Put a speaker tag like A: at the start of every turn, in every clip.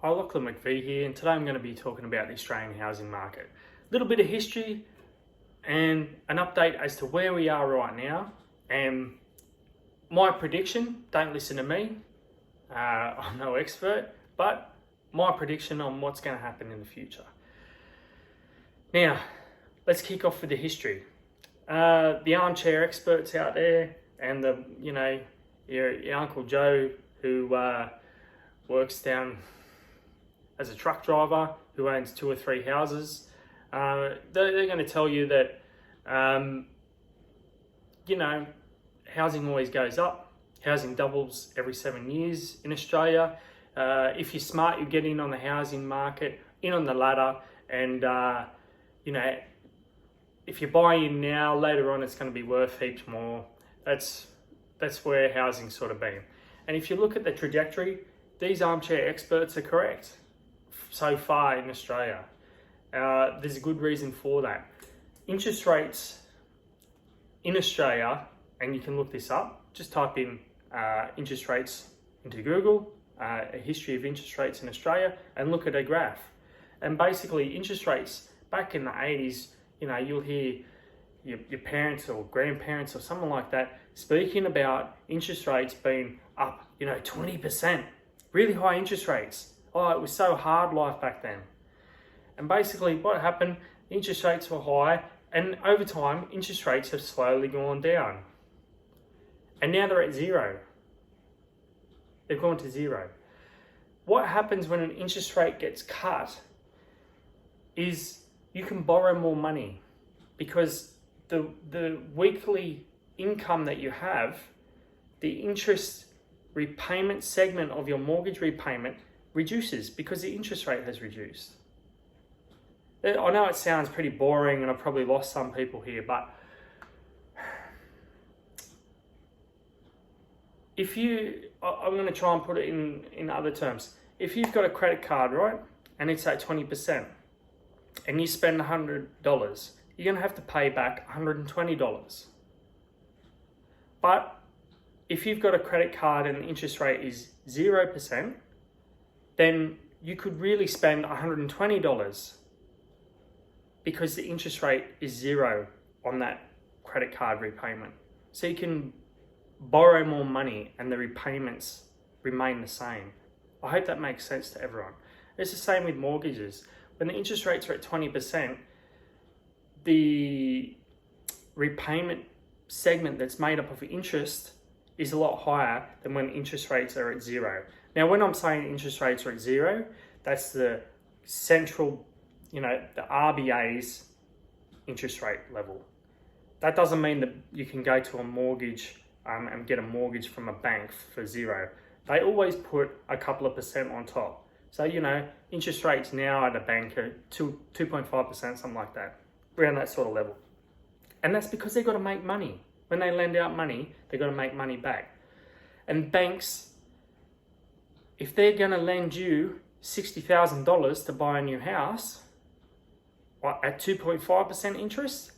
A: Hi, Lachlan McVie here, and today I'm going to be talking about the Australian housing market. A little bit of history and an update as to where we are right now. And my prediction, don't listen to me, I'm no expert, but my prediction on what's going to happen in the future. Now, let's kick off with the history. The armchair experts out there and your Uncle Joe who works down as a truck driver, who owns 2 or 3 houses, they're going to tell you that, housing always goes up. Housing doubles every 7 years in Australia. If you're smart, you get in on the housing market, in on the ladder, and, if you buy in now, later on it's going to be worth heaps more. That's where housing's sort of been. And if you look at the trajectory, these armchair experts are correct so far in Australia. There's a good reason for that. Interest rates in Australia, and you can look this up, just type in interest rates into Google, a history of interest rates in Australia, and look at a graph. And basically interest rates back in the 80s, you'll hear your parents or grandparents or someone like that speaking about interest rates being up, 20%, really high interest rates. Oh, it was so hard life back then. And basically what happened, interest rates were high, and over time, interest rates have slowly gone down. And now they're at zero. They've gone to zero. What happens when an interest rate gets cut is you can borrow more money, because the weekly income that you have, the interest repayment segment of your mortgage repayment reduces because the interest rate has reduced. I know it sounds pretty boring and I've probably lost some people here, but I'm going to try and put it in other terms. If you've got a credit card, right, and it's at 20%, and you spend $100, you're going to have to pay back $120. But if you've got a credit card and the interest rate is 0%, then you could really spend $120 because the interest rate is 0 on that credit card repayment. So you can borrow more money and the repayments remain the same. I hope that makes sense to everyone. It's the same with mortgages. When the interest rates are at 20%, the repayment segment that's made up of interest is a lot higher than when interest rates are at 0. Now, when I'm saying interest rates are at 0, that's the central, the RBA's interest rate level. That doesn't mean that you can go to a mortgage and get a mortgage from a bank for 0. They always put a couple of percent on top. So, interest rates now at a bank are 2.5%, something like that, around that sort of level. And that's because they've got to make money. When they lend out money, they've got to make money back. And banks, if they're going to lend you $60,000 to buy a new house at 2.5% interest,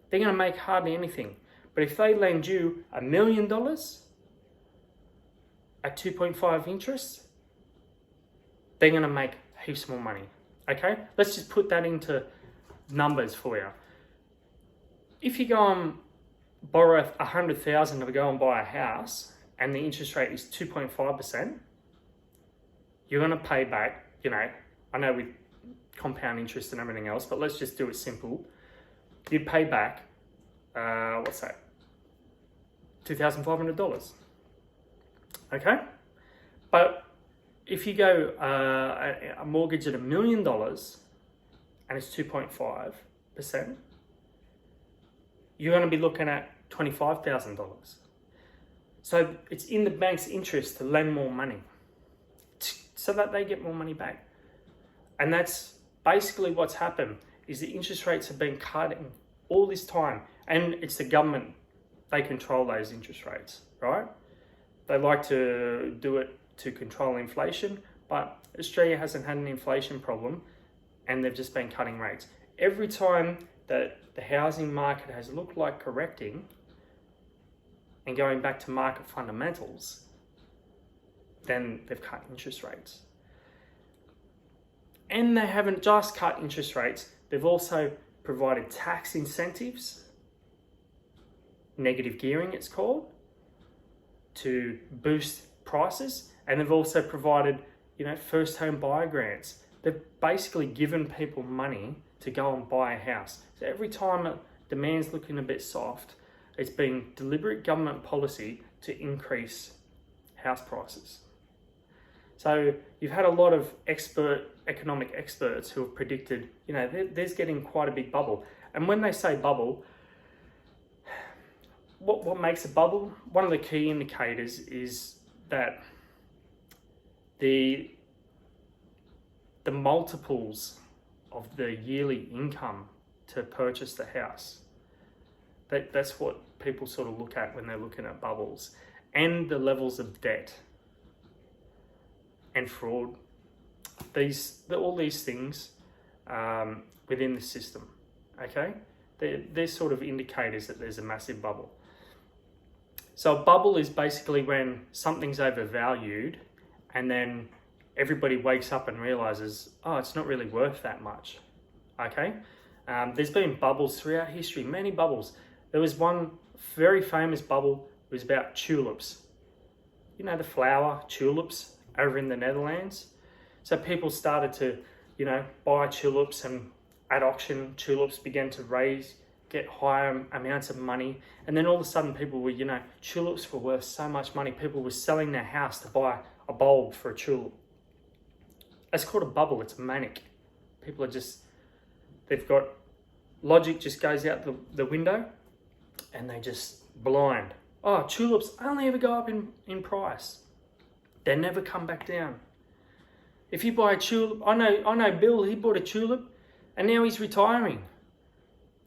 A: they're going to make hardly anything. But if they lend you $1 million at 2.5 interest, they're going to make heaps more money. Okay? Let's just put that into numbers for you. If you go and borrow $100,000 to go and buy a house and the interest rate is 2.5%, you're going to pay back, I know with compound interest and everything else, but let's just do it simple. You'd pay back, $2,500. Okay? But if you go a mortgage at $1 million and it's 2.5%, you're going to be looking at $25,000. So it's in the bank's interest to lend more money so that they get more money back. And that's basically what's happened, is the interest rates have been cutting all this time, and it's the government, they control those interest rates, right? They like to do it to control inflation, but Australia hasn't had an inflation problem and they've just been cutting rates. Every time that the housing market has looked like correcting and going back to market fundamentals, then they've cut interest rates. And they haven't just cut interest rates, they've also provided tax incentives, negative gearing it's called, to boost prices. And they've also provided, first home buyer grants. They've basically given people money to go and buy a house. So every time demand's looking a bit soft, it's been deliberate government policy to increase house prices. So you've had a lot of economic experts who have predicted, there's getting quite a big bubble. And when they say bubble, what makes a bubble? One of the key indicators is that the multiples of the yearly income to purchase the house. That's what people sort of look at when they're looking at bubbles. And the levels of debt and fraud, all these things within the system, okay? They're sort of indicators that there's a massive bubble. So a bubble is basically when something's overvalued and then everybody wakes up and realizes, oh, it's not really worth that much, okay? There's been bubbles throughout history, many bubbles. There was one very famous bubble, it was about tulips. The flower, tulips, over in the Netherlands. So people started to, buy tulips, and at auction, tulips began to get higher amounts of money. And then all of a sudden people were, tulips were worth so much money. People were selling their house to buy a bulb for a tulip. It's called a bubble, it's manic. People are they've got, logic just goes out the window and they just blind. Oh, tulips only ever go up in price. They never come back down. If you buy a tulip, I know Bill, he bought a tulip and now he's retiring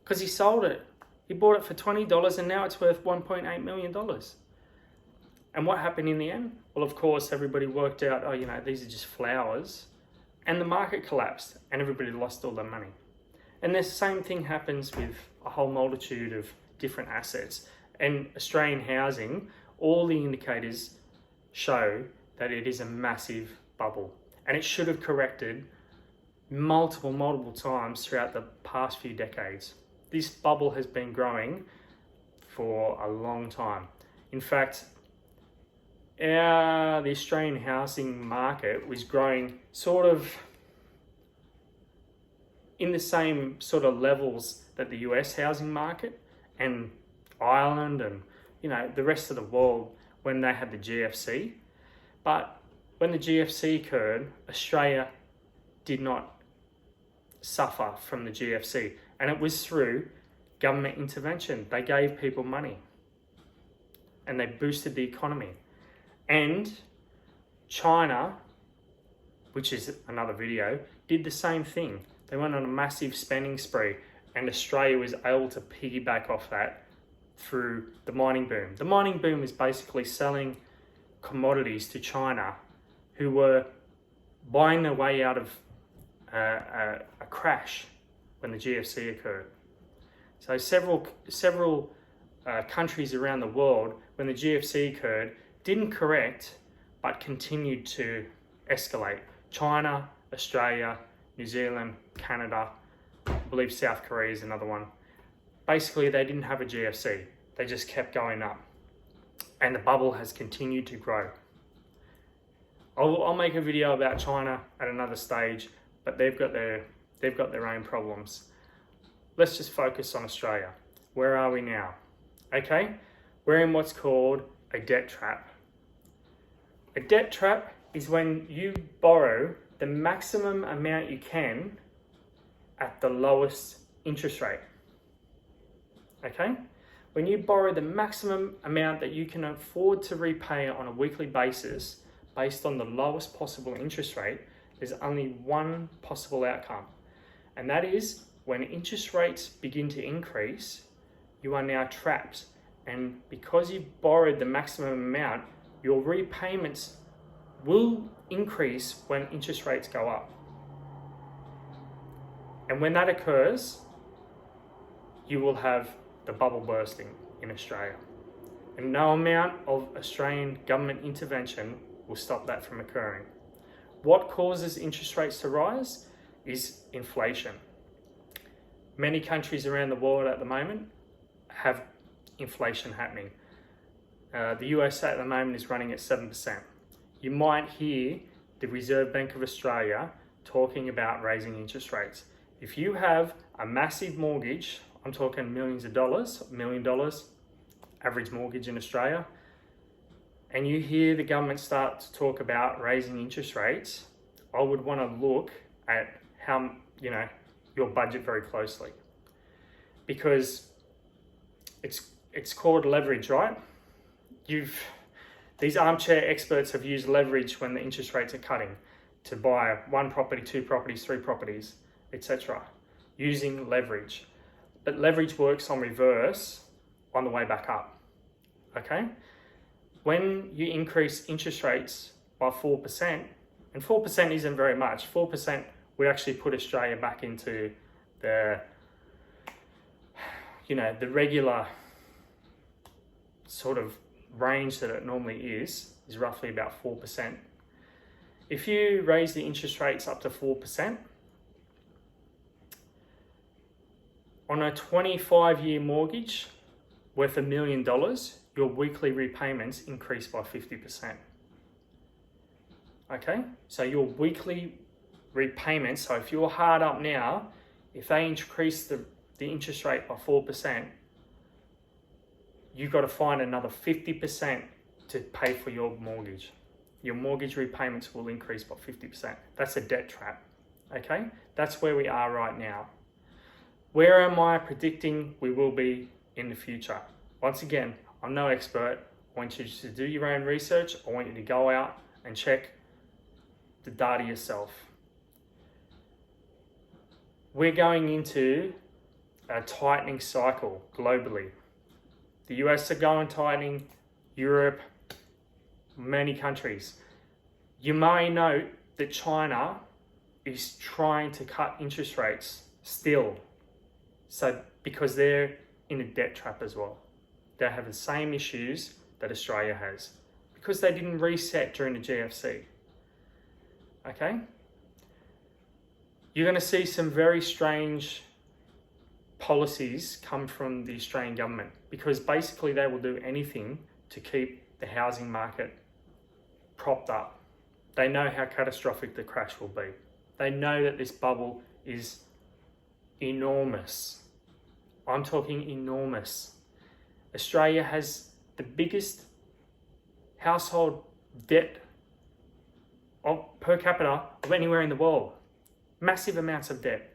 A: because he sold it. He bought it for $20 and now it's worth $1.8 million. And what happened in the end? Well, of course, everybody worked out, these are just flowers. And the market collapsed and everybody lost all their money. And the same thing happens with a whole multitude of different assets. And Australian housing, all the indicators show that it is a massive bubble. And it should have corrected multiple times throughout the past few decades. This bubble has been growing for a long time. In fact, the Australian housing market was growing sort of in the same sort of levels that the US housing market and Ireland and the rest of the world when they had the GFC. But when the GFC occurred, Australia did not suffer from the GFC, and it was through government intervention. They gave people money and they boosted the economy. And China, which is another video, did the same thing. They went on a massive spending spree, and Australia was able to piggyback off that through the mining boom. The mining boom is basically selling commodities to China, who were buying their way out of a crash when the GFC occurred. So several countries around the world, when the GFC occurred, didn't correct, but continued to escalate. China, Australia, New Zealand, Canada, I believe South Korea is another one. Basically, they didn't have a GFC. They just kept going up. And the bubble has continued to grow. I'll make a video about China at another stage, but they've got their own problems. Let's just focus on Australia. Where are we now? Okay, we're in what's called a debt trap. A debt trap is when you borrow the maximum amount you can at the lowest interest rate. Okay? When you borrow the maximum amount that you can afford to repay on a weekly basis based on the lowest possible interest rate, there's only one possible outcome. And that is when interest rates begin to increase, you are now trapped. And because you borrowed the maximum amount, your repayments will increase when interest rates go up. And when that occurs, you will have the bubble bursting in Australia. And no amount of Australian government intervention will stop that from occurring. What causes interest rates to rise? is inflation. Many countries around the world at the moment have inflation happening. The USA at the moment is running at 7%. You might hear the Reserve Bank of Australia talking about raising interest rates. If you have a massive mortgage, I'm talking millions of dollars, $1 million average mortgage in Australia, and you hear the government start to talk about raising interest rates, I would want to look at how, your budget very closely, because it's called leverage, right? These armchair experts have used leverage when the interest rates are cutting to buy 1 property, 2 properties, 3 properties, etc. using leverage. But leverage works on reverse on the way back up, okay? When you increase interest rates by 4%, and 4% isn't very much, 4% would actually put Australia back into the regular sort of range that it normally is roughly about 4%. If you raise the interest rates up to 4%, on a 25-year mortgage worth $1 million, your weekly repayments increase by 50%. Okay, so your weekly repayments, so if you're hard up now, if they increase the interest rate by 4%, you've got to find another 50% to pay for your mortgage. Your mortgage repayments will increase by 50%. That's a debt trap, okay? That's where we are right now. Where am I predicting we will be in the future? Once again, I'm no expert. I want you to do your own research. I want you to go out and check the data yourself. We're going into a tightening cycle globally. The US are going tightening, Europe, many countries. You may note that China is trying to cut interest rates still. So because they're in a debt trap as well. They have the same issues that Australia has because they didn't reset during the GFC. Okay? You're going to see some very strange policies come from the Australian government because basically they will do anything to keep the housing market propped up. They know how catastrophic the crash will be. They know that this bubble is enormous. I'm talking enormous. Australia has the biggest household debt per capita of anywhere in the world. Massive amounts of debt.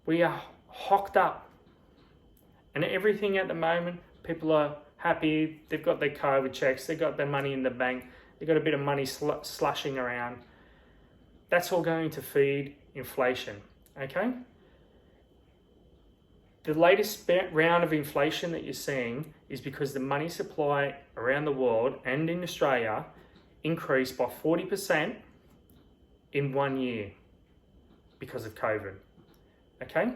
A: We are hocked up. And everything at the moment, people are happy. They've got their COVID checks. They've got their money in the bank. They've got a bit of money slushing around. That's all going to feed inflation, okay? The latest round of inflation that you're seeing is because the money supply around the world and in Australia increased by 40% in 1 year because of COVID, okay?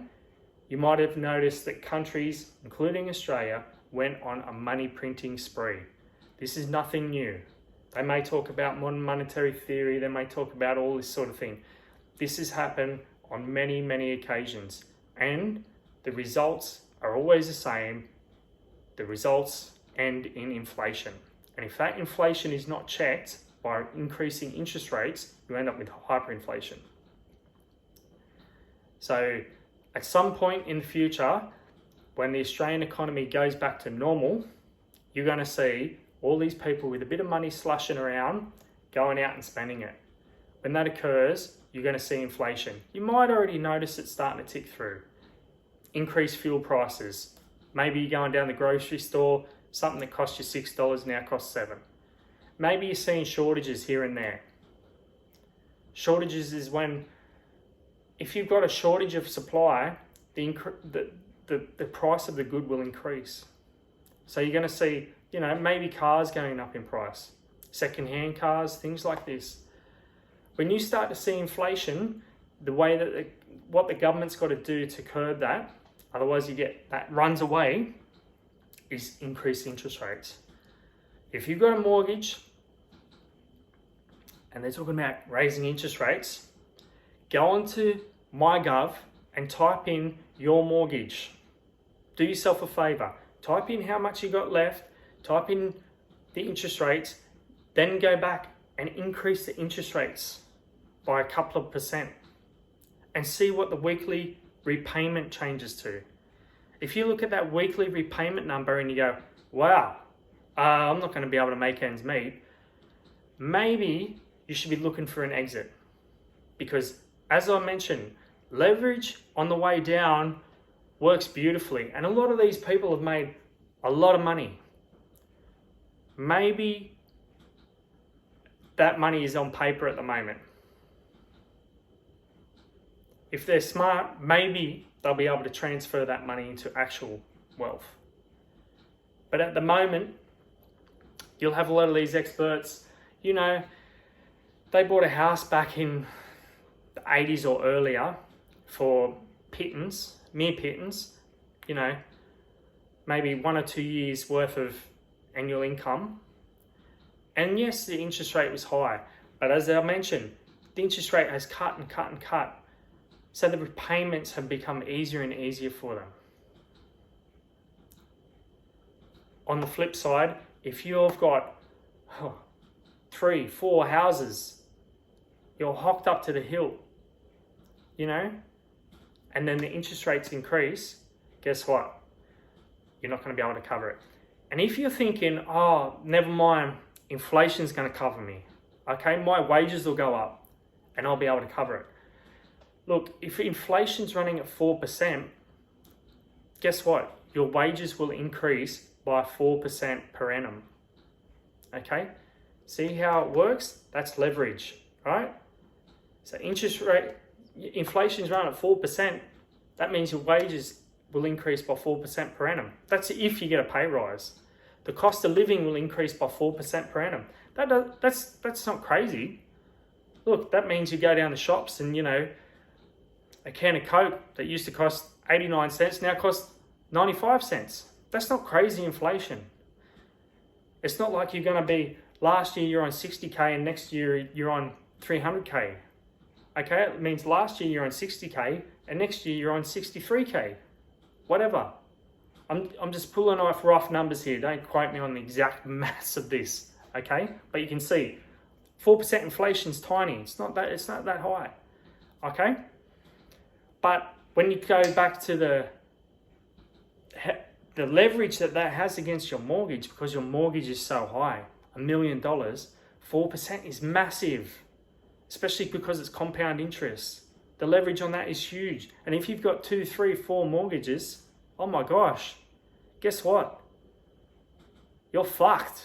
A: You might have noticed that countries, including Australia, went on a money printing spree. This is nothing new. They may talk about modern monetary theory, they may talk about all this sort of thing. This has happened on many, many occasions, and the results are always the same. The results end in inflation. And if that inflation is not checked by increasing interest rates, you end up with hyperinflation. So at some point in the future, when the Australian economy goes back to normal, you're going to see all these people with a bit of money slushing around, going out and spending it. When that occurs, you're going to see inflation. You might already notice it starting to tick through. Increased fuel prices. Maybe you're going down the grocery store, something that cost you $6 now costs $7. Maybe you're seeing shortages here and there. Shortages is when, if you've got a shortage of supply, the price of the good will increase. So you're going to see, maybe cars going up in price, second-hand cars, things like this. When you start to see inflation, the way that what the government's got to do to curb that, otherwise you get that runs away, is increase interest rates. If you've got a mortgage and they're talking about raising interest rates, go onto MyGov and type in your mortgage. Do yourself a favor. Type in how much you got left, type in the interest rates, then go back and increase the interest rates by a couple of percent and see what the weekly repayment changes to. If you look at that weekly repayment number and you go, wow, I'm not going to be able to make ends meet, maybe you should be looking for an exit. Because as I mentioned, leverage on the way down works beautifully. And a lot of these people have made a lot of money. Maybe that money is on paper at the moment. If they're smart, maybe they'll be able to transfer that money into actual wealth. But at the moment, you'll have a lot of these experts, you know, they bought a house back in the 80s or earlier for pittance, mere pittance, you know, maybe 1 or 2 years worth of annual income. And yes, the interest rate was high, but as I mentioned, the interest rate has cut and cut and cut. So the repayments have become easier and easier for them. On the flip side, if you've got 3, 4 houses, you're hocked up to the hilt, you know, and then the interest rates increase, guess what? You're not going to be able to cover it. And if you're thinking, oh, never mind, inflation's going to cover me, okay, my wages will go up and I'll be able to cover it. Look, if inflation's running at 4%, guess what? Your wages will increase by 4% per annum. Okay? See how it works? That's leverage, right? So inflation's running at 4%. That means your wages will increase by 4% per annum. That's if you get a pay rise. The cost of living will increase by 4% per annum. That's not crazy. Look, that means you go down the shops and, you know, a can of Coke that used to cost 89 cents now costs 95 cents. That's not crazy inflation. It's not like you're going to be, last year you're on 60K and next year you're on 300K. Okay, it means last year you're on 60K and next year you're on 63K. Whatever. I'm just pulling off rough numbers here. Don't quote me on the exact maths of this. Okay, but you can see 4% inflation's tiny. It's not that high. Okay. But when you go back to the leverage that has against your mortgage, because your mortgage is so high, $1 million, 4% is massive, especially because it's compound interest. The leverage on that is huge. And if you've got 2, 3, 4 mortgages, oh my gosh, guess what? You're fucked.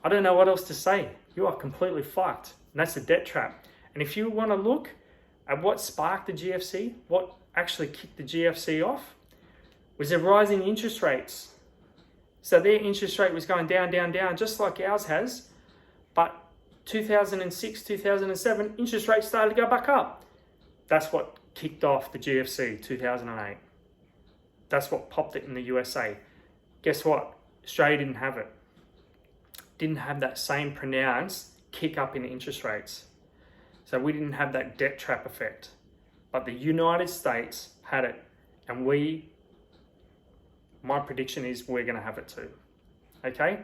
A: I don't know what else to say. You are completely fucked. And that's a debt trap. And if you want to look at what sparked the GFC, what actually kicked the GFC off, was the rising interest rates. So their interest rate was going down, down, down, just like ours has. But 2006, 2007, interest rates started to go back up. That's what kicked off the GFC, 2008. That's what popped it in the USA. Guess what? Australia didn't have it. Didn't have that same pronounced kick up in interest rates. So we didn't have that debt trap effect. But the United States had it. And my prediction is we're going to have it too. Okay?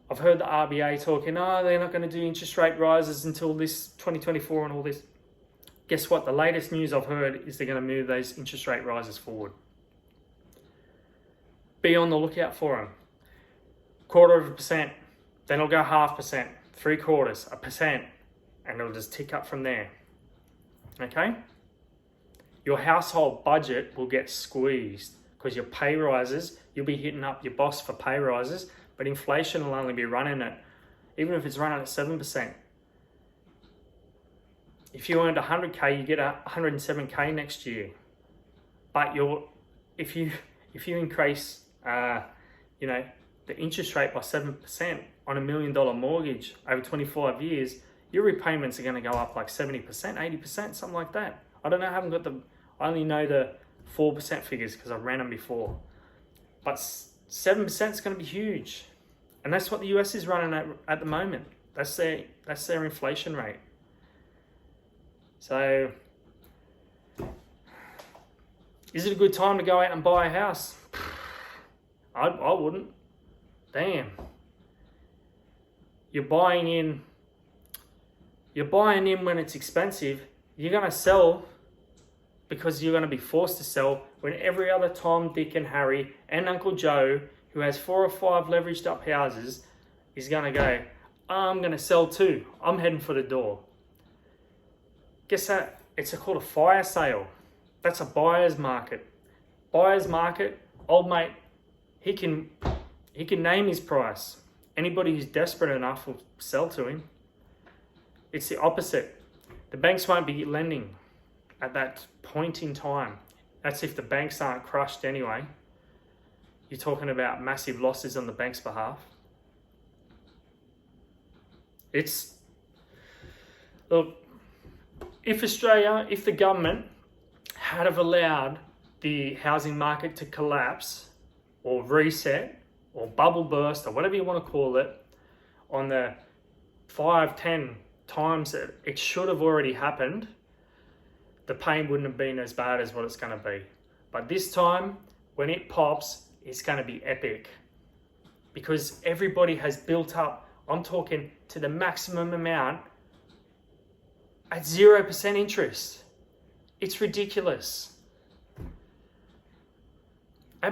A: I've heard the RBA talking, they're not going to do interest rate rises until this 2024 and all this. Guess what? The latest news I've heard is they're going to move those interest rate rises forward. Be on the lookout for them. 0.25%, then it'll go 0.5%, 0.75%, 1%, and it'll just tick up from there. Okay? Your household budget will get squeezed because your pay rises, you'll be hitting up your boss for pay rises, but inflation will only be running at, even if it's running at 7%. If you earned 100K, you get 107K next year. But if you increase, the interest rate by 7% on $1 million mortgage over 25 years, your repayments are going to go up like 70%, 80%, something like that. I don't know. I only know the 4% figures because I ran them before. But 7% is going to be huge, and that's what the US is running at the moment. That's their inflation rate. So, is it a good time to go out and buy a house? I wouldn't. Damn. You're buying in when it's expensive. You're going to sell because you're going to be forced to sell when every other Tom, Dick and Harry and Uncle Joe who has 4 or 5 leveraged up houses is going to go, I'm going to sell too. I'm heading for the door. Guess that? It's called a fire sale. That's a buyer's market. Buyer's market, old mate, he can name his price. Anybody who's desperate enough will sell to him. It's the opposite. The banks won't be lending at that point in time. That's if the banks aren't crushed anyway. You're talking about massive losses on the bank's behalf. Look, if the government had have allowed the housing market to collapse or reset or bubble burst or whatever you want to call it on the 5-10 times that it should have already happened, the pain wouldn't have been as bad as what it's going to be. But this time, when it pops, it's going to be epic because everybody has built up, I'm talking to the maximum amount at 0% interest. It's ridiculous.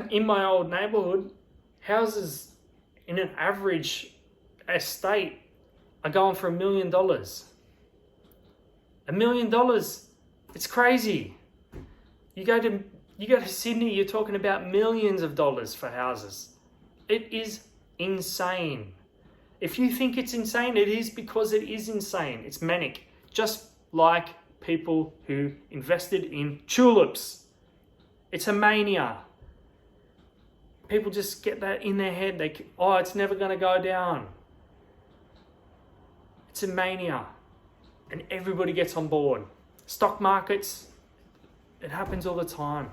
A: In my old neighborhood, houses in an average estate are going for $1 million. $1 million, it's crazy. You go to Sydney, you're talking about millions of dollars for houses. It is insane. If you think it's insane, it is because it is insane. It's manic. Just like people who invested in tulips. It's a mania. People just get that in their head. It's never going to go down. It's a mania. And everybody gets on board. Stock markets, it happens all the time.